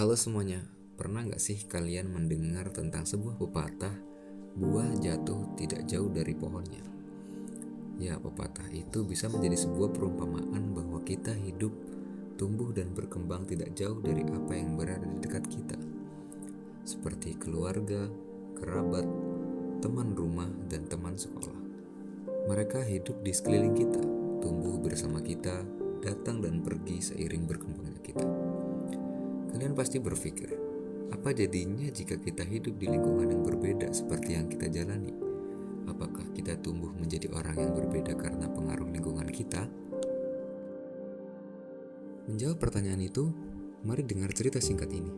Halo semuanya, pernah gak sih kalian mendengar tentang sebuah pepatah, buah jatuh tidak jauh dari pohonnya? Ya, pepatah itu bisa menjadi sebuah perumpamaan bahwa kita hidup, tumbuh dan berkembang tidak jauh dari apa yang berada di dekat kita. Seperti keluarga, kerabat, teman rumah, dan teman sekolah. Mereka hidup di sekeliling kita, tumbuh bersama kita, datang dan pergi seiring berkembangnya kita. Kalian pasti berpikir, apa jadinya jika kita hidup di lingkungan yang berbeda seperti yang kita jalani? Apakah kita tumbuh menjadi orang yang berbeda karena pengaruh lingkungan kita? Menjawab pertanyaan itu, mari dengar cerita singkat ini.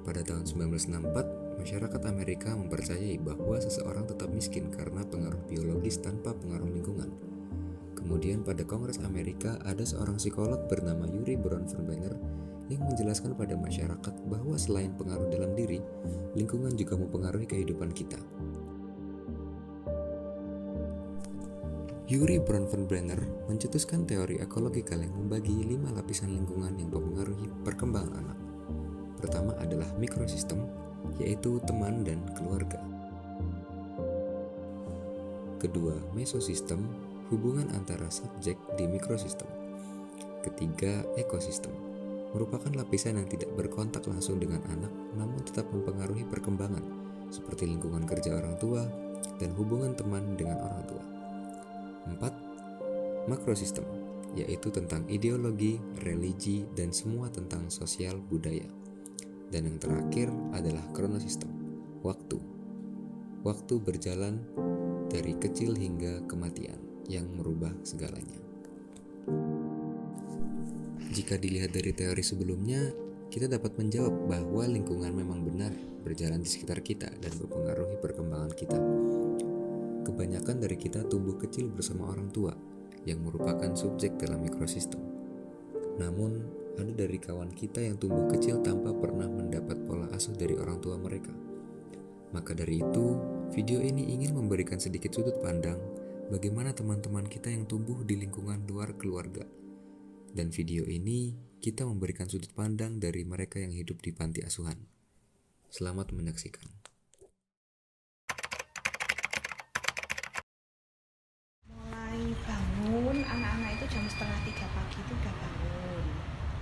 Pada tahun 1964, masyarakat Amerika mempercayai bahwa seseorang tetap miskin karena pengaruh biologis tanpa pengaruh lingkungan. Kemudian pada Kongres Amerika ada seorang psikolog bernama Yuri Bronfenbrenner yang menjelaskan pada masyarakat bahwa selain pengaruh dalam diri, lingkungan juga mempengaruhi kehidupan kita. Yuri Bronfenbrenner mencetuskan teori ekologikal yang membagi 5 lapisan lingkungan yang mempengaruhi perkembangan anak. Pertama adalah mikrosistem, yaitu teman dan keluarga. Kedua, mesosistem, hubungan antara subjek di mikrosistem. Ketiga, ekosistem, merupakan lapisan yang tidak berkontak langsung dengan anak namun tetap mempengaruhi perkembangan, seperti lingkungan kerja orang tua dan hubungan teman dengan orang tua. 4. Makrosistem, yaitu tentang ideologi, religi, dan semua tentang sosial budaya. Dan yang terakhir adalah kronosistem, waktu. Waktu berjalan dari kecil hingga kematian yang merubah segalanya. Jika dilihat dari teori sebelumnya, kita dapat menjawab bahwa lingkungan memang benar berjalan di sekitar kita dan mempengaruhi perkembangan kita. Kebanyakan dari kita tumbuh kecil bersama orang tua yang merupakan subjek dalam mikrosistem. Namun, ada dari kawan kita yang tumbuh kecil tanpa pernah mendapat pola asuh dari orang tua mereka. Maka dari itu, video ini ingin memberikan sedikit sudut pandang bagaimana teman-teman kita yang tumbuh di lingkungan luar keluarga. Dan video ini kita memberikan sudut pandang dari mereka yang hidup di panti asuhan. Selamat menyaksikan. Mulai bangun, anak-anak itu jam 2:30 pagi itu udah bangun.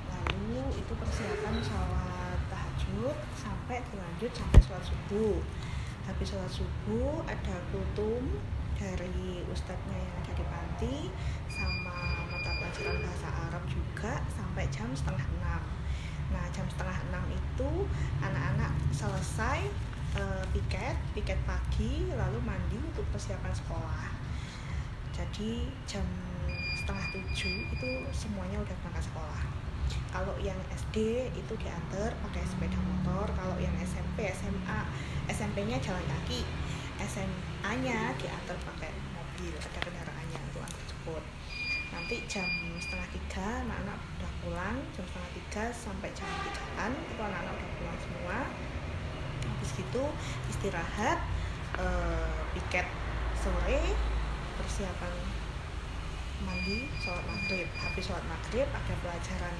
Lalu itu persiapan sholat tahajud sampai dilanjut sampai sholat subuh. Habis sholat subuh ada kultum dari ustadznya yang ada di panti sama mata pelajaran bahasa Arab juga sampai jam 5:30. Nah, jam 5:30 itu anak-anak selesai piket pagi lalu mandi untuk persiapan sekolah. Jadi jam 6:30 itu semuanya udah berangkat sekolah. Kalau yang SD itu diantar pakai sepeda motor, kalau yang SMP, SMA, SMP-nya jalan kaki, SMA-nya diantar pakai mobil, ada kendaraannya untuk antar jemput. Nanti jam 2:30 anak-anak udah pulang, jam 2:30 sampai jam 3-an itu anak-anak udah pulang semua. Habis gitu istirahat, piket sore, persiapan mandi, sholat maghrib. Habis sholat maghrib ada pelajaran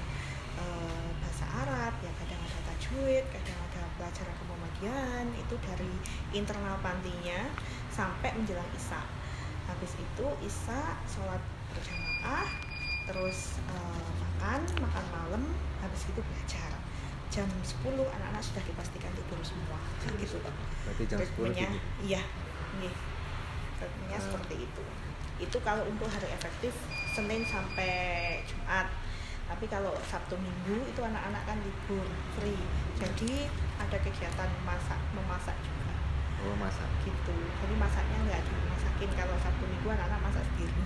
bahasa Arab, ya kadang ada tajwid, kadang ada pelajaran kemuhammadiyaan, itu dari internal pantinya sampai menjelang isya. Habis itu isya sholat berjamaah, terus makan malam, habis itu belajar. Jam 10 anak-anak sudah dipastikan tidur semua. Gitu, Pak. Berarti jam 10 gitu? Iya, seperti itu. Itu kalau untuk hari efektif Senin sampai Jumat. Tapi kalau Sabtu Minggu itu anak-anak kan libur, free. Jadi ada kegiatan memasak juga. Oh, masak. Gitu. Jadi masaknya nggak dimasakin, kalau Sabtu Minggu anak-anak masak sendiri.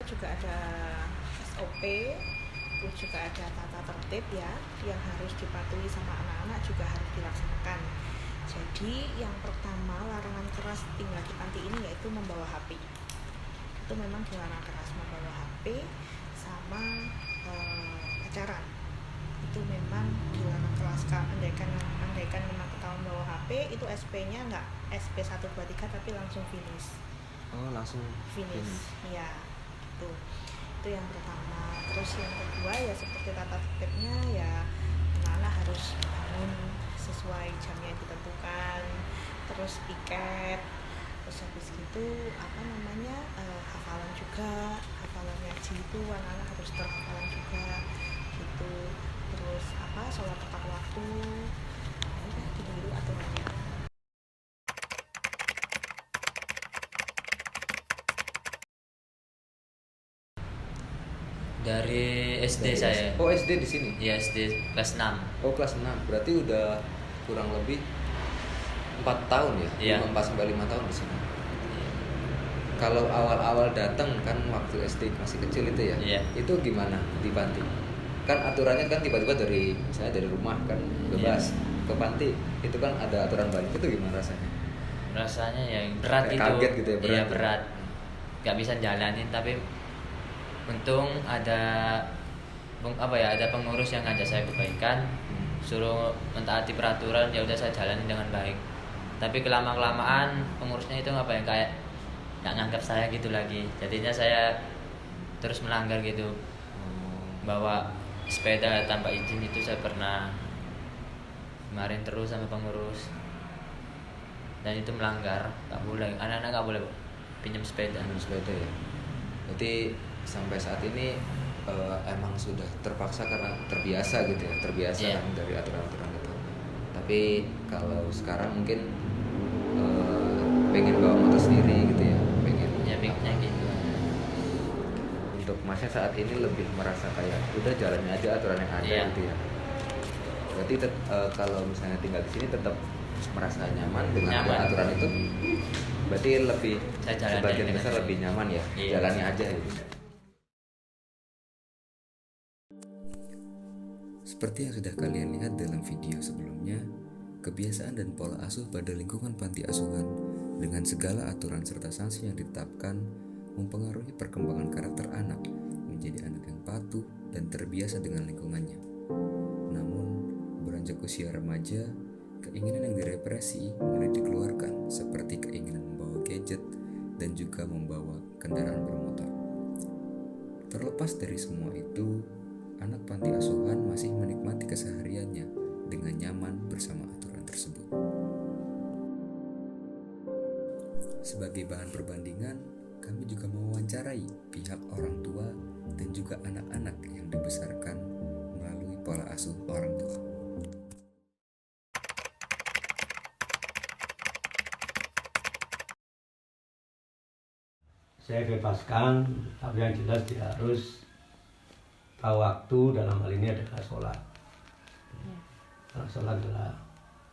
Juga ada SOP, terus juga ada tata tertib ya yang harus dipatuhi sama anak-anak, juga harus dilaksanakan. Jadi yang pertama, larangan keras tinggal di panti ini yaitu membawa HP. Itu memang dilarang keras, membawa HP sama pacaran. Itu memang dilarang keras. Andaikan memang ketahuan bawa HP, itu SP-nya nggak SP 1, 2, 3 tapi langsung finish. Oh, langsung Finish. Ya, gitu. Itu yang pertama. Terus yang kedua ya seperti tata tertibnya ya, anak-anak harus bangun sesuai jam yang ditentukan, terus piket, terus habis gitu hafalan juga, hafalan ngaji itu anak-anak harus terhafalan juga gitu. Terus sholat tepat waktu, ya gitu aturannya. Dari SD saya. Oh, SD di sini? Ya, SD kelas 6. Oh, kelas 6. Berarti udah kurang lebih 4 tahun ya? Iya. 4 sampai 5 tahun di sini. Iya. Kalau awal-awal datang kan waktu SD masih kecil itu ya? Iya. Itu gimana di panti? Kan aturannya kan tiba-tiba misalnya dari rumah kan bebas ke panti, itu kan ada aturan balik. Itu gimana rasanya? Rasanya ya berat Kayak itu. kaget gitu ya, berat. Iya, berat. Gak bisa jalanin, tapi untung ada pengurus yang ngajak saya kebaikan, suruh mentaati peraturan, ya udah saya jalanin dengan baik. Tapi kelamaan pengurusnya itu kayak nggak nganggap saya gitu lagi, jadinya saya terus melanggar gitu. Bawa sepeda tanpa izin itu saya pernah kemarin terus sama pengurus, dan itu melanggar, nggak boleh, anak-anak nggak boleh pinjam sepeda. Ya. Berarti sampai saat ini emang sudah terpaksa karena terbiasa gitu ya, Iya. kan dari aturan-aturan itu. Tapi kalau sekarang mungkin pengen bawa motor sendiri gitu ya, Pikirnya gitu. Untuk masnya saat ini lebih merasa kayak udah jalanin aja aturan yang ada. Iya. Gitu ya. Berarti kalau misalnya tinggal di sini tetap merasa nyaman dengan aturan itu. Berarti lebih sebagian besar lebih nyaman ya. Iya. Jalani aja gitu. Seperti yang sudah kalian lihat dalam video sebelumnya, kebiasaan dan pola asuh pada lingkungan panti asuhan dengan segala aturan serta sanksi yang ditetapkan mempengaruhi perkembangan karakter anak menjadi anak yang patuh dan terbiasa dengan lingkungannya. Namun, beranjak usia remaja, keinginan yang direpresi mulai dikeluarkan seperti keinginan membawa gadget dan juga membawa kendaraan bermotor. Terlepas dari semua itu, anak panti asuhan masih menikmati kesehariannya dengan nyaman bersama aturan tersebut. Sebagai bahan perbandingan, kami juga mewawancarai pihak orang tua dan juga anak-anak yang dibesarkan melalui pola asuh orang tua. Saya bebaskan, tapi yang jelas dia harus tahu waktu, dalam hal ini adalah sholat. Karena sholat adalah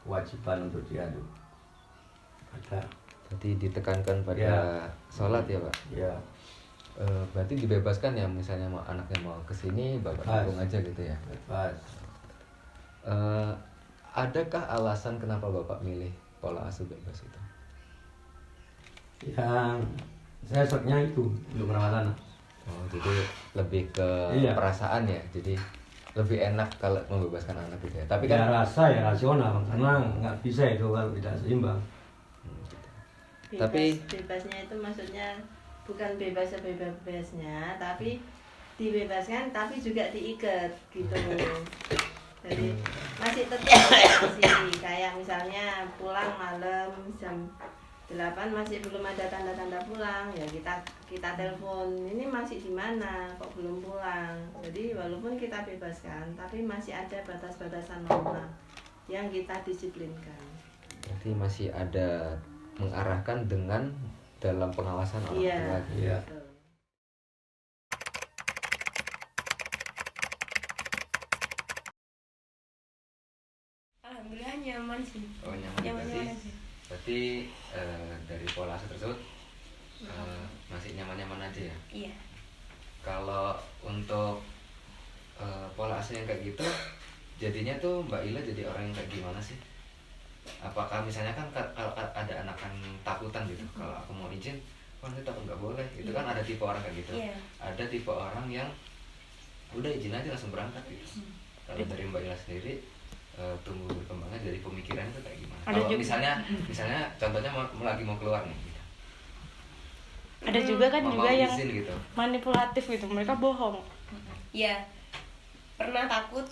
kewajiban untuk dia tuh. Jadi ditekankan pada sholat ya Pak? Ya. Berarti dibebaskan ya, misalnya anaknya mau kesini, Bapak dukung aja gitu ya? Bebas. Adakah alasan kenapa Bapak milih pola asuh bebas itu? Yang saya shotnya itu untuk merawat anak. Oh, jadi lebih ke perasaan ya, jadi lebih enak kalau membebaskan anak gitu ya. Tapi kan rasa ya rasional, karena nggak bisa itu kalau tidak seimbang. Bebas, bebasnya itu maksudnya bukan bebasnya, tapi dibebaskan tapi juga diikat gitu. Jadi masih tetap masih kayak misalnya pulang malam jam 8 masih belum ada tanda-tanda pulang, ya kita telepon, ini masih di mana kok belum pulang. Jadi walaupun kita bebaskan tapi masih ada batas-batasan norma yang kita disiplinkan. Berarti masih ada mengarahkan dengan dalam pengawasan orang tua. Iya. Alhamdulillah nyaman sih. Oh, nyaman sih. Berarti dari pola asuh tersebut masih nyaman-nyaman aja ya? Iya. Kalau untuk pola asuh yang kayak gitu, jadinya tuh Mbak Ila jadi orang yang kayak gimana sih? Apakah misalnya kan kalau ada anak yang takutan gitu, kalau aku mau izin, nanti takut nggak boleh. Itu kan ada tipe orang kayak gitu. Ada tipe orang yang udah izin aja langsung berangkat gitu. Kalau dari Mbak Ila sendiri, tumbuh berkembangnya dari pemikiran itu kayak gimana? Kalau misalnya contohnya lagi mau keluar nih gitu. Ada juga kan Mau juga yang izin gitu. manipulatif gitu, mereka bohong. Ya pernah takut,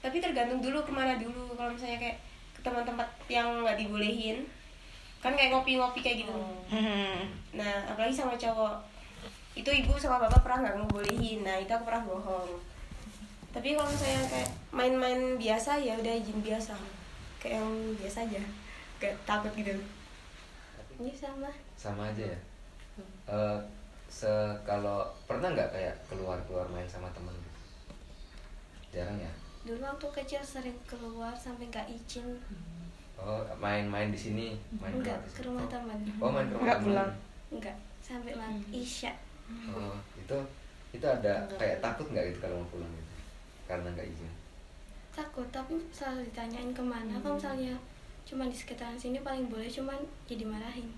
tapi tergantung dulu kemana dulu. Kalau misalnya kayak ke tempat-tempat yang nggak dibolehin, kan kayak ngopi-ngopi kayak gitu. Nah apalagi sama cowok, itu ibu sama bapak pernah nggak ngebolehin, nah itu aku pernah bohong. Tapi kalau misalnya kayak main-main biasa ya udah izin biasa, kayak yang biasa aja, gak takut gitu. Ini Sama aja ya. Kalau pernah nggak kayak keluar main sama temen gitu? Jarang ya. Dulu waktu kecil sering keluar sampai nggak izin. Oh, main-main di sini, main Enggak, keluar di ke sini. rumah teman. Oh, main ke rumah Nggak teman. pulang. Enggak, sampai isya. Oh, itu ada kayak takut nggak gitu kalau mau pulang gitu? Karena nggak izin. Takut, tapi selalu ditanyain kemana. Kalau misalnya cuma di sekitaran sini paling boleh, cuman jadi marahin.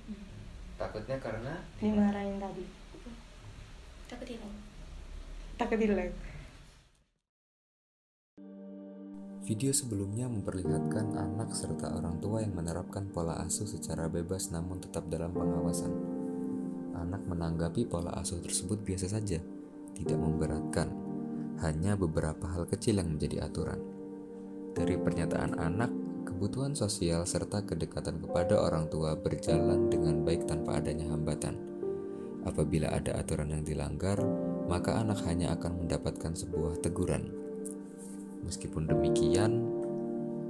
Takutnya karena Dimarahin tadi. Takut hilang. Takut hilang. video sebelumnya memperlihatkan anak serta orang tua yang menerapkan pola asuh secara bebas namun tetap dalam pengawasan. Anak menanggapi pola asuh tersebut biasa saja, tidak memberatkan, hanya beberapa hal kecil yang menjadi aturan. Dari pernyataan anak, kebutuhan sosial serta kedekatan kepada orang tua berjalan dengan baik tanpa adanya hambatan. Apabila ada aturan yang dilanggar, maka anak hanya akan mendapatkan sebuah teguran. Meskipun demikian,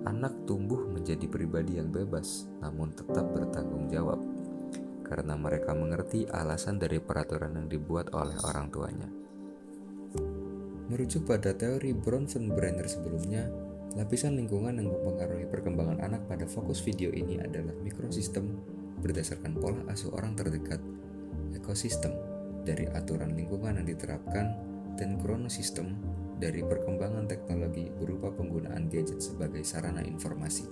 anak tumbuh menjadi pribadi yang bebas, namun tetap bertanggung jawab, karena mereka mengerti alasan dari peraturan yang dibuat oleh orang tuanya. Merujuk pada teori Bronfenbrenner sebelumnya, lapisan lingkungan yang mempengaruhi perkembangan anak pada fokus video ini adalah mikrosistem berdasarkan pola asuh orang terdekat, ekosistem dari aturan lingkungan yang diterapkan, dan kronosistem dari perkembangan teknologi berupa penggunaan gadget sebagai sarana informasi.